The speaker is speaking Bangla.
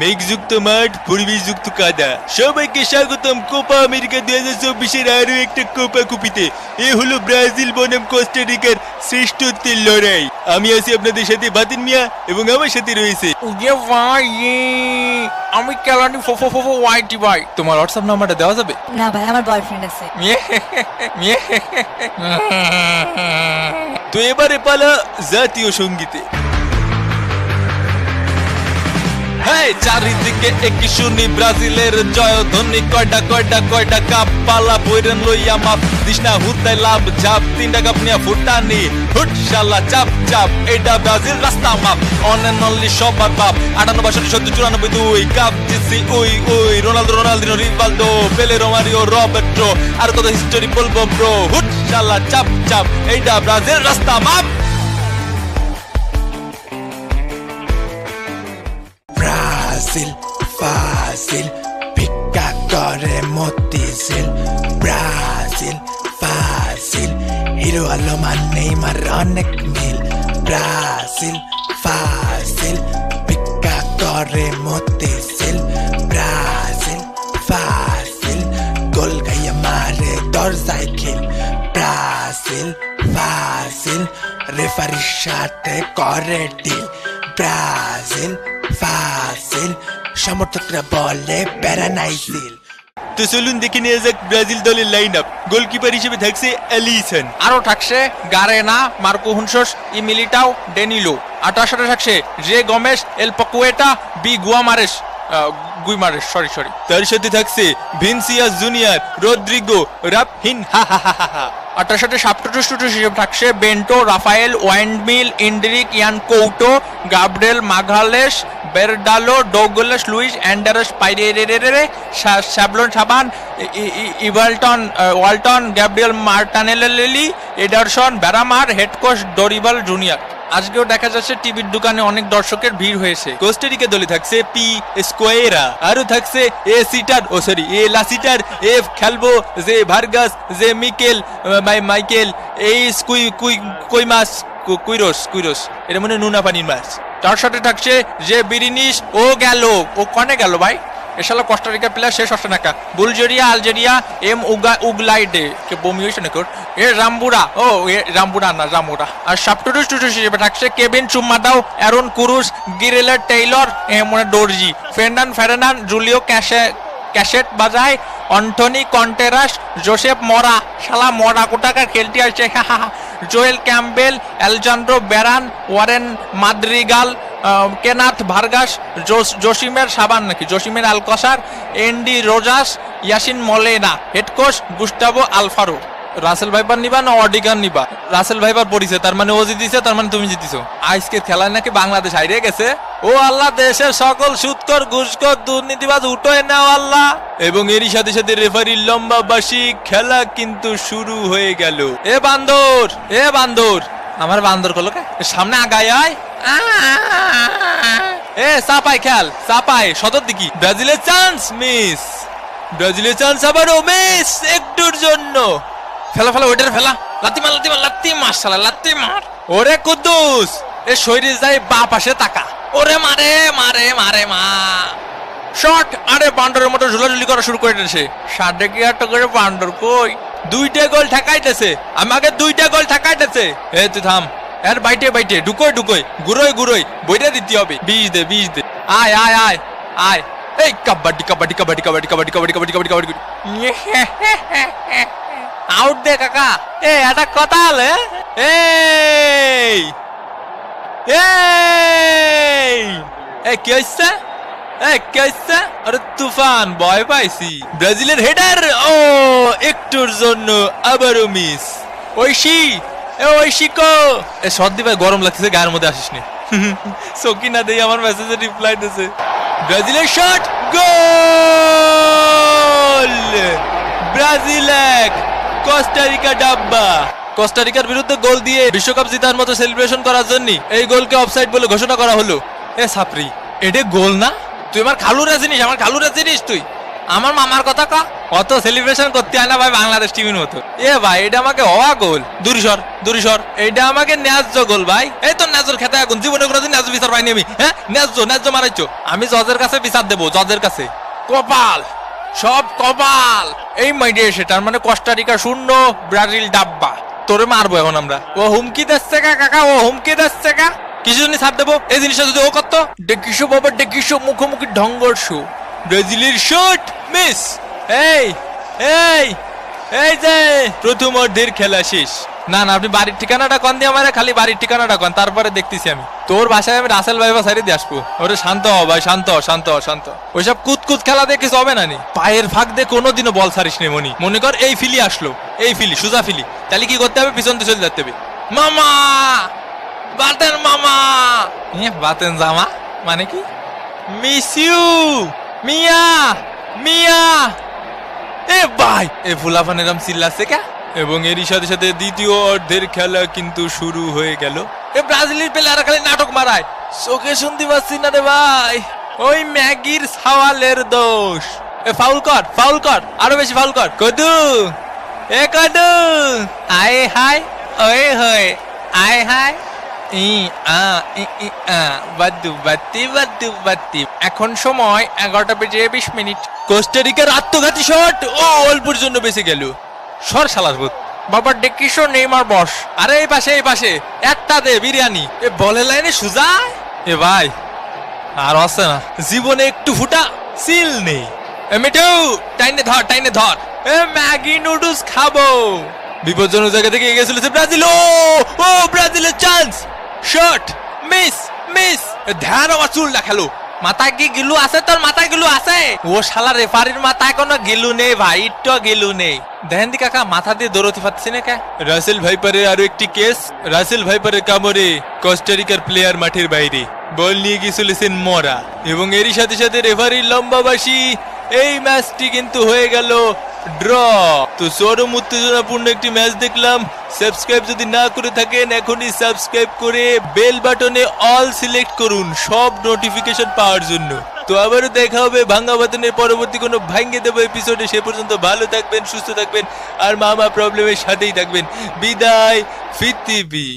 মেঘযুক্ত মাঠ, পরিবেশযুক্ত কাদা। সবাইকে স্বাগতম কোপা আমেরিকা 2024-এর আরো একটা কোপা কুপিতে। এ হলো ব্রাজিল বনাম কোস্টারিকার শ্রেষ্ঠত্বের লড়াই। আমি আছি আপনাদের সাথে বাতিন মিয়া এবং আমার সাথে রয়েছে ভাই আমি কেলানি ফো ওয়াইটি ভাই। তোমার হোয়াটসঅ্যাপ নাম্বারটা দেওয়া যাবে? না ভাই, আমার বয়ফ্রেন্ড আছে। তো এবারে পালা জাতীয় সঙ্গীতে। হ্যাঁ, চারিদিকে একই শুনি ব্রাজিলের জয়ধ্বনি। কয়টা কয়টা কয়টা কাপ পালা বইরেন লইয়া মাপ দিস না হুতাই লাভ ঝাপ। 3টা কাপ নিয়া ফুটানি হুট শালা চাপ চাপ। এটা ব্রাজিল রাস্তা মাপ অন এন্ড অনলি সবার বাপ। 58 70 94 2 কাপ জিতছি ওই ওই। রোনালদো রোনালদিনো রিভালদো পেলে রোমারিও রবার্টো আর কত হিস্টোরি বলবো ব্রো। হুট শালা চাপ চাপ। এটা ব্রাজিল রাস্তা মাপ। Brasil, fácil, pica করে Motijheel. Brasil, fácil, hero আলমান Neymar অনেক মিল। Brasil, fácil, পিকা করে মতিঝিল। Brasil, fácil, গোল গাইয়া মারে দরজায় খিল। Brasil, fácil, রেফারির সাথে করে ডিল। Brasil, fácil, সমর্থকরা বলে প্যারানাইজিল। তো চলুন দেখে নিয়ে যাক ব্রাজিল দলের লাইন আপ। গোলকিপার হিসেবে থাকছে অ্যালিসন। আরো থাকছে গারেনা, মার্কো হুনসোস, ইমিলিটাও, ডেনিলো। 28 থাকছে J Gomes, L Paqueta, B Guimaraes, sorry. তার সাথে থাকছে ভিনসিয়াস জুনিয়র, রদ্রিগো, রাফহিন হা হা হা হা। 28 সাবস্টিটিউট হিসেবে থাকছে বেন্টো, রাফায়েল, ওয়াইন্ডমিল, Endrick, Yan Couto, Gabriel Magalhaes, Beraldo, Douglas Luiz, Andreas Pereira, শ্যাবলন সাবান, ওয়ালটন, গ্যাব্রিয়েল মার্টানেলি, এডারসন, ব্যারামার, হেড কোচ ডরিবাল জুনিয়র। আজকেও দেখা যাচ্ছে টিভির দোকানে অনেক দর্শকের ভিড় হয়েছে। কোস্টারিকা দলে থাকছে পি স্কোয়েরা, আরো থাকছে এ লাসিটার, এফ খেলবো, জে ভার্গাস, জে মাইকেল, এই কুইরোস। এটা মনে নুনা পানির মাছ। তার সাথে থাকছে যে বিরিনিস, ও গেল, ও কনে গেল ভাই? এসালা কোস্টারিকা প্লেয়ার শেষ হচ্ছে না। বুলগেরিয়া, আলজেরিয়া, এম উগলাইডে কে বমি হয়েছে নাকি? এ রামবুড়া, রামুরা। আর সাবস্টিটিউট হিসেবে থাকছে কেভিন চুম্মাদাও, অ্যারন কুরুস, গিরেলা টেইলর, মনে ডোরজি, ফের্নান, জুলিও ক্যাসেট বাজায়, অন্টনি কন্টেরাস, জোসেফ মরা, শালা মরা কোটাকার খেলতে আসছে, Joel Campbell, Alejandro Bran, Warren Madrigal, Kenneth Vargas, Josimar Alcocer, Andy Rojas, ইয়াসিন মলেনা। Head coach Gustavo Alfaro. রাসেল ভাইপার নিবা না অডিগান নিবা? রাসেল ভাইপার পড়িছে, তার মানে ও জিতিছে, তার মানে তুমি জিতিছো। আজকের খেলায় নাকি বাংলাদেশ হারিয়ে গেছে। ও আল্লাহ, দেশের সকল সুদখোর ঘুষখোর দুর্নীতিবাজ উঠোয় নাও আল্লাহ। এবং এরই সাথে সাথে রেফারির লম্বা বাঁশি, খেলা কিন্তু শুরু হয়ে গেল। এ বান্দর আমার বান্দর কলো কে সামনে আগায় আয়। এ চাপাই খেল, চাপাই সদর দিকি। ব্রাজিলের চান্স আবারও মিস একটুর জন্য। ফেলা ওইটার ফেলা, লাত্তি মার শালা, লাত্তি মার। ওরে কুদ্দুস, এ শরীর যাই বা পাশে তাকা। ওরে মারে মা শট। আরে বান্ডরের মতো ঝুলাঝুলি করা শুরু করে দিয়েছে। 8.5 করে বান্ডর কই? 2টা গোল ঠেকাইতেছে, আমাকে 2টা গোল ঠেকাইতেছে। এ তুই থাম। এর বাইটে ঢুকোই গুরোই বইটা দিতে হবে। 20 দে। আয়। এই কাবাডি। আউট দে কাকা। এ এটা কথা হলে কি হচ্ছে? আরে তুফান, ভয় পাইছি। ব্রাজিলের হেডার, ও একটুর জন্য আবারও মিস। ঐশিকো এ সর্দি ভাই, গরম লাগতেছে, গায়ের মধ্যে আসিস নি। সকিনা দেই আমার মেসেজে রিপ্লাই দিতেছে। ব্রাজিলের শট, গোল! ব্রাজিল 1, কোস্টারিকা ডাব্বা। কোস্টারিকার বিরুদ্ধে গোল দিয়ে বিশ্বকাপ জেতার মতো সেলিব্রেশন করার জন্য এই গোলকে অফসাইড বলে ঘোষণা করা হলো। এ সাপরি, এটা গোল না? তুই আমার খালুরা চিনিস তুই? আমার মামার কথা কা অত সেলিব্রেশন করতে হয় না ভাই বাংলাদেশ টিমের মতো। এ ভাই এটা আমাকে হওয়া গোল, দূরিসর এইটা আমাকে ন্যায্য গোল ভাই। এই তো ন্যায্যর খেতে এখন জীবনে কোনোদিন ন্যায্য বিচার পাইনি আমি। হ্যাঁ ন্যায্য মারাইছো। আমি জজের কাছে বিচার দেবো, জজের কাছে। কপাল, সব কপাল। এই মাইডে সেটার মানে কোস্টারিকা 0 ব্রাজিল ডাব্বা। তোরে মারবো এখন আমরা। ও হুমকি দিচ্ছে কাকা, ও হুমকি দিচ্ছে কা। কিছু জন্য ছাড় দেবো এই জিনিসটা যদি ও করতো। ডেকিসো বাবা ডেকিসো, মুখোমুখি ঢঙ্গর শো। ব্রাজিলের শট মিস। এই যে প্রথম অর্ধের খেলা শেষ। না আপনি বাড়ির ঠিকানাটা কন দিয়ে আমার, খালি বাড়ির ঠিকানাটা কন, তারপরে দেখতেছি আমি। তোর বাসায় আমি রাসেল ভাই সাইডে দিয়ে আসবো। ওরে শান্ত হ ভাই, শান্ত। ওইসব কুতকুত খেলা দিয়ে কিছু হবে না নি। পায়ের ফাঁক দিয়ে কোনোদিনও বল ছাড়িস নি মনি। মনে কর এই ফিলি আসলো, এই ফিলি সুজা ফিলি, তাহলে কি করতে হবে? পিছন দিয়ে চলে যেতে হবে। মামা বাতেন, মামা বাতেন জামা মানে কি? মিস ইউ মিয়া। এ ভাই এ ফুলাফান এরম চিল্লাচ্ছে কে? এবং এরই সাথে সাথে দ্বিতীয় অর্ধের খেলা কিন্তু শুরু হয়ে গেল। এ ব্রাজিলের প্লেয়াররা খালি নাটক মারায়, চোখে শুনতে পাচ্ছি না রে ভাই। ওই ম্যাগির সাওয়ালের দোষ। এ ফাউল কর, আরো বেশি ফাউল কর। কদু আয় হায়, ওই হয় আয় হায়। বাদ্দু। এখন সময় 11:20। কোস্টারিকার আত্মঘাতী শট, ও অল্পের জন্য বেঁচে গেল। সর শালার ভূত। বাবা ডেকিসো নেইমার বস। আরে এই পাশে একটা দে বিরিয়ানি। এ বলের লাইনে সুজা। এ ভাই আর আছে না, জীবনে একটু ফুটা সিল নেই। এ মিঠু টাইনে ধর। এ ম্যাগি নুডলস খাবো। বিপজ্জনক জায়গা থেকে এগিয়ে চলেছে ব্রাজিল। ও ব্রাজিলের চান্স। Shot miss. ধ্যান আমার চুলটা খেলো। মাথায় কি গিলু আছে? তোর মাথায় গিলু আছে? ও শালা রেফারির মাথায় কোনো গিলু নেই ভাই, ইট্টো গিলু নেই। দেখেন দি কাকা মাথা দিয়ে দৌড়তে পারছি না কে? রাসেল ভাইপারের আরো একটি কেস। রাসেল ভাইপারের কামড়ে কোস্টারিকার প্লেয়ার মাঠের বাইরে। বল নিয়ে গিয়ে চলেছেন মরা। এবং এরই সাথে সাথে রেফারির লম্বা বাঁশি। এই ম্যাচটি কিন্তু হয়ে গেল ড্র। তো চরম উত্তেজনাপূর্ণ একটি ম্যাচ দেখলাম। সাবস্ক্রাইব যদি না করে থাকেন এখনই সাবস্ক্রাইব করে বেল বাটনে অল সিলেক্ট করুন সব নোটিফিকেশন পাওয়ার জন্য। তো আবারও দেখা হবে ভাঙ্গা বাতনের পরবর্তী কোনো ভাঙ্গে দেবো এপিসোডে। সে পর্যন্ত ভালো থাকবেন, সুস্থ থাকবেন আর মামা প্রবলেমের সাথেই থাকবেন। বিদায় পৃথিবী।